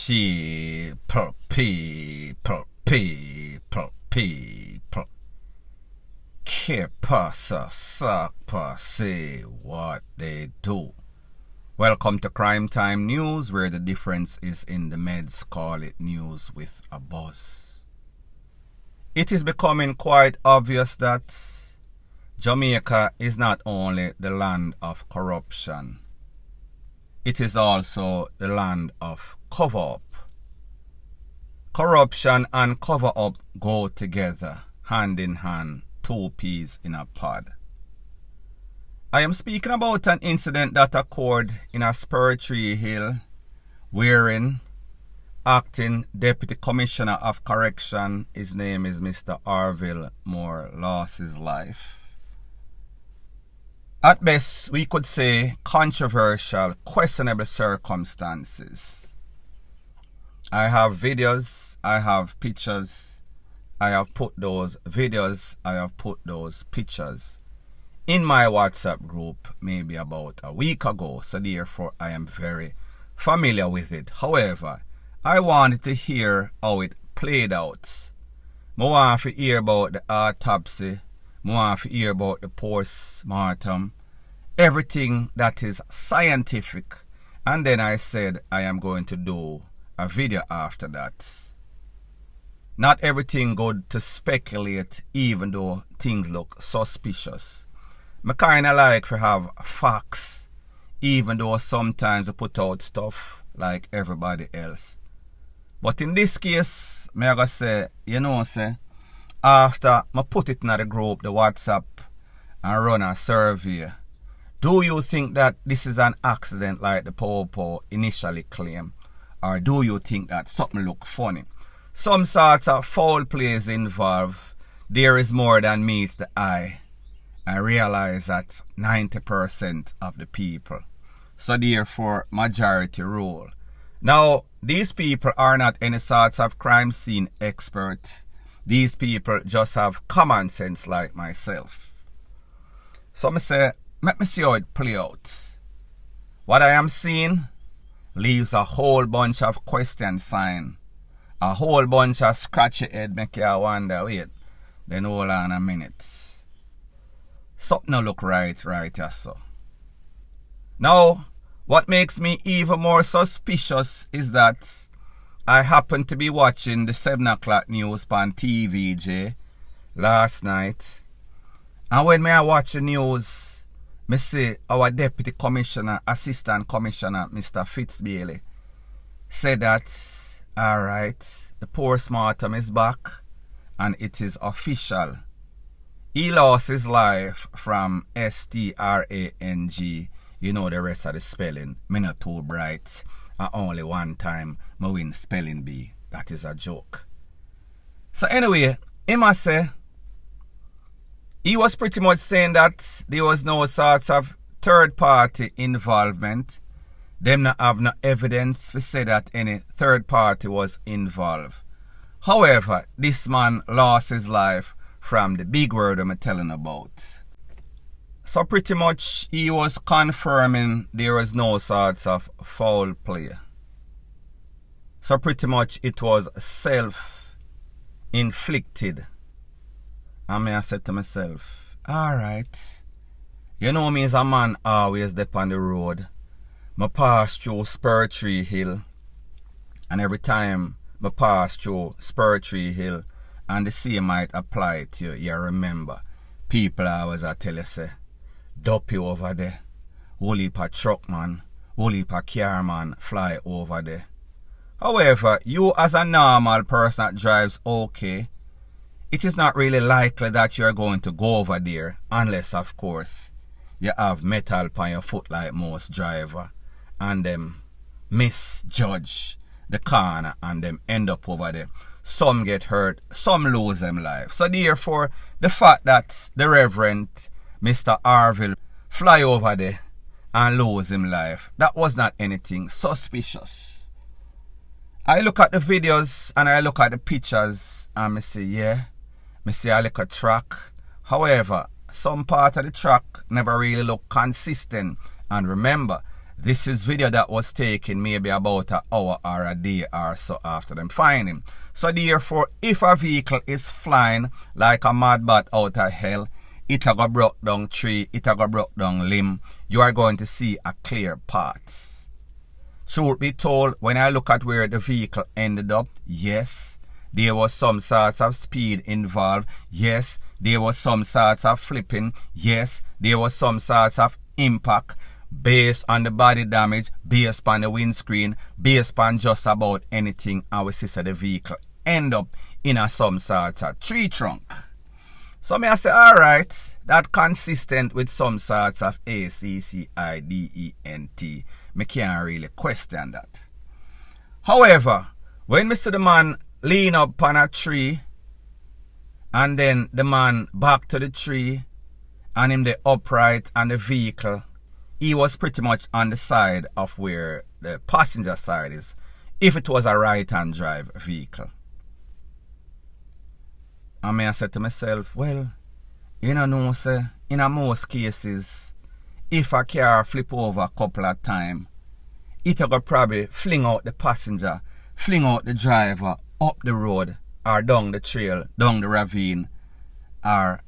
People. Que pasa, sapa, say what they do. Welcome to Crime Time News, where the difference is in the meds call it news with a buzz. It is becoming quite obvious that Jamaica is not only the land of corruption, it is also the land of cover-up. Corruption and cover-up go together, hand in hand, two peas in a pod. I am speaking about an incident that occurred in a Tree Hill, wherein acting Deputy Commissioner of Correction, his name is Mr. ORVILLE, lost his life. At best, we could say controversial, questionable circumstances. I have videos, I have pictures, I have put those videos, I have put those pictures in my WhatsApp group maybe about a week ago, so therefore I am very familiar with it. However, I wanted to hear how it played out. I want to hear about the autopsy, I want to hear about the post-mortem, everything that is scientific, and then I said I am going to do a video after that. Not everything good to speculate, even though things look suspicious. I kind of like to have facts, even though sometimes I put out stuff like everybody else. But in this case, I gotta say, after I put it in the group, the WhatsApp, and run a survey, do you think that this is an accident like the Popo initially claimed? Or do you think that something look funny? Some sorts of foul plays involved. There is more than meets the eye. I realize that 90% of the people. So therefore, majority rule. Now, these people are not any sorts of crime scene experts. These people just have common sense like myself. So I say, let me see how it play out. What I am seeing leaves a whole bunch of question sign. A whole bunch of scratchy head make you wonder, wait, then hold on a minute. Something don't look right here, so. Now, what makes me even more suspicious is that I happened to be watching the 7 o'clock news on TVJ last night. And when I watch the news, I see our Deputy Commissioner, Assistant Commissioner, Mr. Fitzbailey, said that, alright, the post-mortem is back and it is official. He lost his life from STRANG. You know the rest of the spelling. Me not too bright. And only one time I win spelling bee. That is a joke. So anyway, he must say, he was pretty much saying that there was no sorts of third party involvement. Them not have no evidence to say that any third party was involved. However, this man lost his life from the big word I'm telling about. So pretty much he was confirming there was no sorts of foul play. So pretty much it was self-inflicted. And I said to myself, alright, you know me as a man always dep on the road. I pass through Tree Hill, and every time I pass through Tree Hill, and the same might apply to you, you remember, people always tell you, say, Duppy over there, whole heap of truck man, whole heap of car man fly over there. However, you as a normal person that drives okay, it is not really likely that you are going to go over there, unless of course, you have metal on your foot like most driver, and them misjudge the corner and them end up over there. Some get hurt, some lose them life. So therefore, the fact that the Reverend Mr. ORVILLE fly over there and lose him life, that was not anything suspicious. I look at the videos and I look at the pictures and I say, yeah, I see a little track. However, some part of the track never really look consistent. And remember, This is video that was taken maybe about an hour or a day or so after them find him. So therefore, if a vehicle is flying like a mad bat out of hell, it a go broke down tree, it a go broke down limb, you are going to see a clear path. Truth be told, when I look at where the vehicle ended up, yes, there was some sorts of speed involved. Yes, there was some sorts of flipping. Yes, there was some sorts of impact based on the body damage, based on the windscreen, based on just about anything. And we see so the vehicle end up in a some sorts of tree trunk. So me I say, alright, that consistent with some sorts of ACCIDENT. Me can't really question that. However, when me see the man lean up on a tree, and then the man back to the tree, and him the upright and the vehicle, he was pretty much on the side of where the passenger side is, if it was a right-hand drive vehicle. And I said to myself, well, you know, say, in most cases, if a car flip over a couple of times, it will probably fling out the passenger, fling out the driver up the road or down the trail, down the ravine, or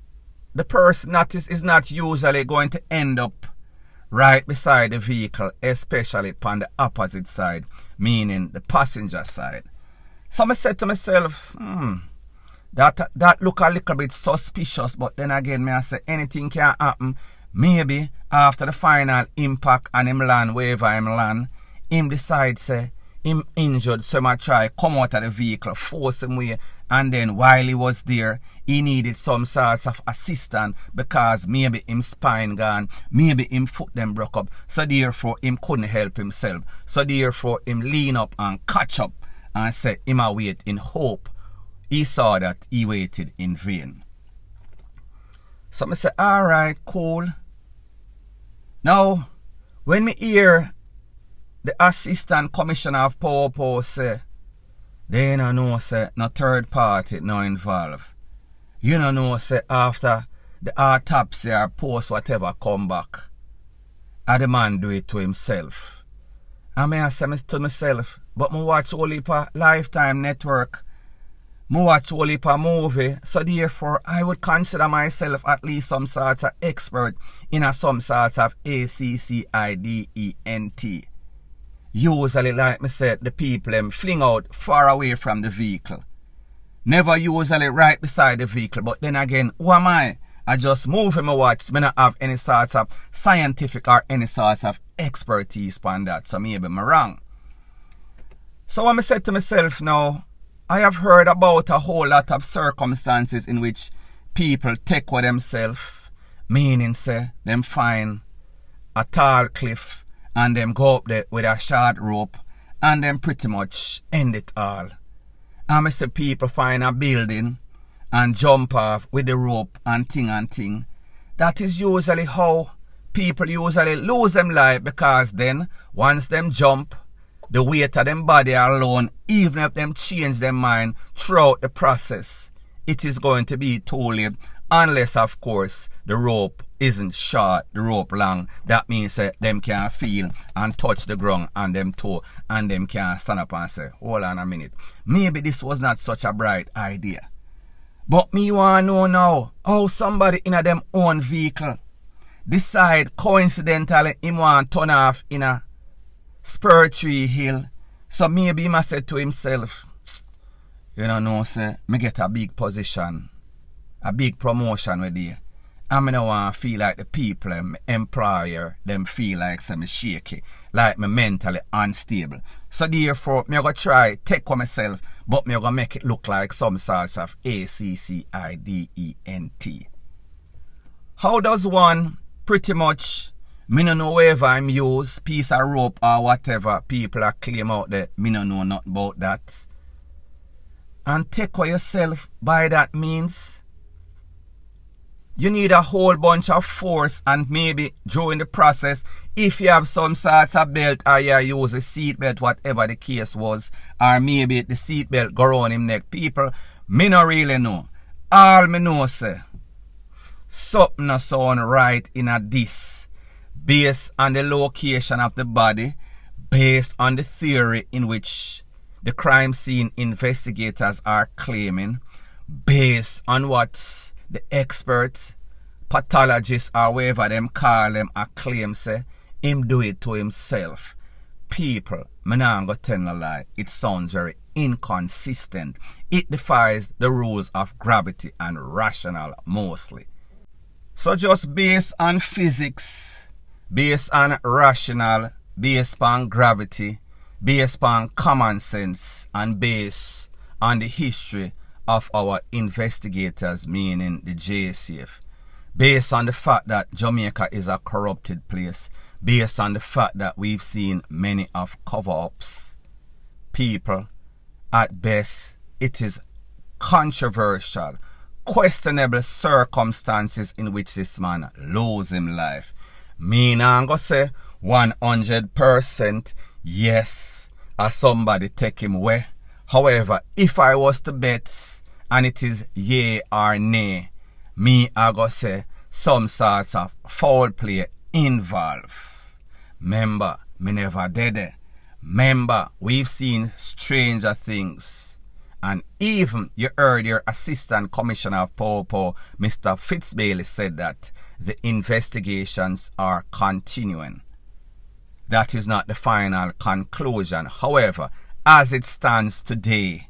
the person that is not usually going to end up right beside the vehicle, especially on the opposite side, meaning the passenger side. So I said to myself, that look a little bit suspicious, but then again, I say anything can happen. Maybe after the final impact and him land, wherever him land, him decide say him injured, so I try come out of the vehicle, force him away, and then while he was there, he needed some sorts of assistance because maybe him spine gone, maybe him foot them broke up, so therefore him couldn't help himself. So therefore him lean up and catch up and say him a wait in hope. He saw that he waited in vain. So I say, alright, cool. Now, when me hear the Assistant Commissioner of Popo say, they don't know say no third party no involved. You don't know say after the autopsy or post whatever come back, the man do it to himself. And I say to myself, but me watch only for Lifetime Network, me watch only for movie, so therefore I would consider myself at least some sort of expert in some sort of ACCIDENT. Usually, like me said, the people fling out far away from the vehicle. Never usually right beside the vehicle, but then again, who am I? I just move in my watch, me not have any sort of scientific or any sort of expertise on that, so maybe I'm wrong. So when I said to myself now, I have heard about a whole lot of circumstances in which people take with themselves, meaning say, them find a tall cliff, and them go up there with a short rope and them pretty much end it all. And I see people find a building and jump off with the rope and thing. That is usually how people usually lose them life, because then once them jump, the weight of them body alone, even if them change their mind throughout the process, it is going to be too late, unless of course the rope isn't short, the rope long. That means them can feel and touch the ground and them toe, and them can stand up and say, hold on a minute, maybe this was not such a bright idea. But me want to know now how somebody in a them own vehicle decide coincidentally him want to turn off in a spur tree hill. So maybe he must say to himself, you know, say, me get a big position, a big promotion with you. And I don't want to feel like the people, my employer, them feel like some shaky, like me mentally unstable. So therefore, me go try take for myself, but me go make it look like some sorts of ACCIDENT. How does one pretty much, me no know whether I'm use piece of rope or whatever people are claim out there, me no know nothing about that. And take for yourself by that means, you need a whole bunch of force, and maybe during the process, if you have some sort of belt or you use a seat belt, whatever the case was, or maybe the seat belt go around him neck. People, me no really know. All me know say, something no sound right in a this. based on the location of the body, based on the theory in which the crime scene investigators are claiming, based on what the experts, pathologists, or whatever them call them, are claim say, him do it to himself. People, me nah go tell no lie, it sounds very inconsistent. It defies the rules of gravity and rational mostly. So just based on physics, based on rational, based on gravity, based on common sense, and based on the history of our investigators, meaning the JCF, based on the fact that Jamaica is a corrupted place, based on the fact that we've seen many of cover-ups, people, at best, it is controversial, questionable circumstances in which this man lose him life. Me nah go say 100% yes, or somebody take him away. However, if I was to bet and it is yea or nay, me I go say some sorts of foul play involved. Remember, me never did it. Remember, we've seen stranger things. And even you heard your Assistant Commissioner of Popo, Mr. Fitzbailey, said that the investigations are continuing. That is not the final conclusion. However, as it stands today,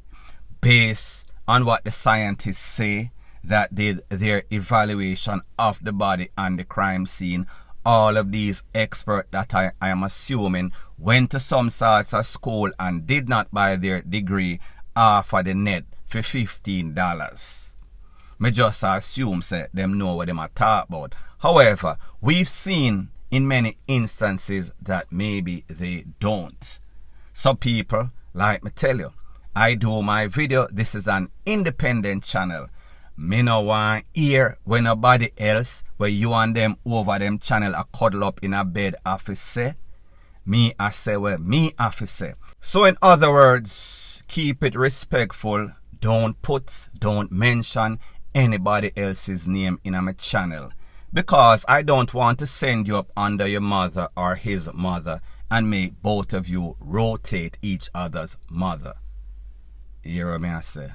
based on what the scientists say that did their evaluation of the body and the crime scene, all of these experts that I am assuming went to some sorts of school and did not buy their degree off of the net for $15. Me just assume say them know what them are talking about. However, we've seen in many instances that maybe they don't. So people, like me tell you, I do my video. This is an independent channel. Me no want hear when nobody else, where you and them over them channel a cuddle up in a bed office say. Me I say where me office say. So in other words, keep it respectful. Don't mention anybody else's name in my channel. Because I don't want to send you up under your mother or his mother and make both of you rotate each other's mother. You hear me I say?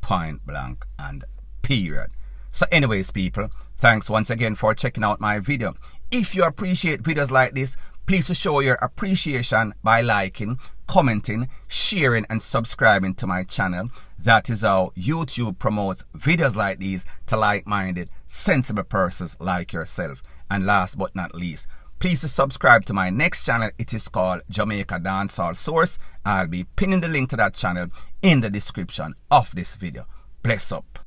Point blank and period. So anyways people, thanks once again for checking out my video. If you appreciate videos like this, please show your appreciation by liking, commenting, sharing and subscribing to my channel. That is how YouTube promotes videos like these to like-minded, sensible persons like yourself. And last but not least, please subscribe to my next channel. It is called Jamaica Dancehall Source. I'll be pinning the link to that channel in the description of this video. Bless up.